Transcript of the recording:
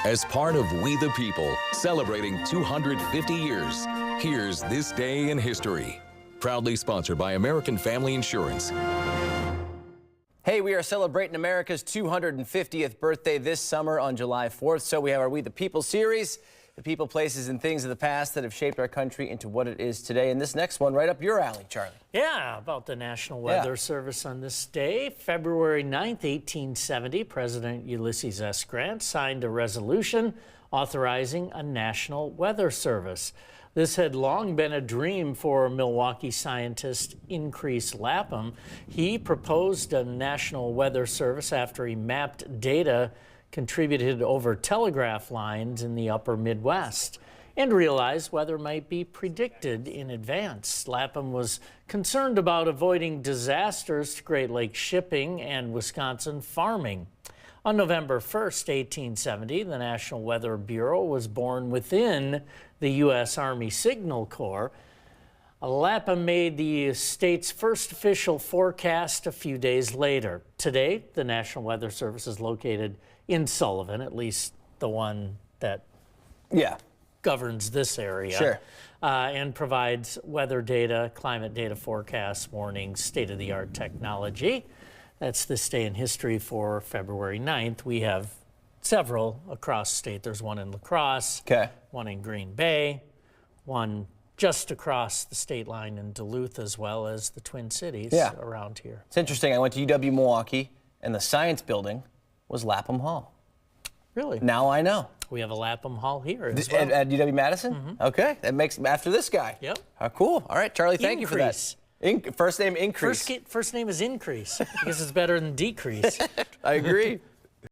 As part of We the People, celebrating 250 years, here's This Day in History. Proudly sponsored by American Family Insurance. Hey, we are celebrating America's 250th birthday this summer on July 4th, so we have our We the People series, the people, places, and things of the past that have shaped our country into what it is today. And this next one, right up your alley, Charlie. Yeah, about the National Weather Service on this day. February 9th, 1870, President Ulysses S. Grant signed a resolution authorizing a National Weather Service. This had long been a dream for Milwaukee scientist Increase Lapham. He proposed a National Weather Service after he mapped data contributed over telegraph lines in the upper Midwest and realized weather might be predicted in advance. Lapham was concerned about avoiding disasters to Great Lakes shipping and Wisconsin farming. On November 1st, 1870, the National Weather Bureau was born within the U.S. Army Signal Corps. Lapham made the state's first official forecast a few days later. Today, the National Weather Service is located in Sullivan, at least the one that governs this area, and provides weather data, climate data forecasts, warnings, state-of-the-art technology. That's This Day in History for February 9th. We have several across state. There's one in La Crosse, one in Green Bay, one just across the state line in Duluth, as well as the Twin Cities around here. It's interesting. I went to UW Milwaukee, and the science building was Lapham Hall. Really? Now I know. We have a Lapham Hall here as well. At UW-Madison? Mm-hmm. Okay. That makes after this guy. Yep. Cool. All right, Charlie, thank you for that. First name Increase. First name is Increase because it's better than Decrease. I agree.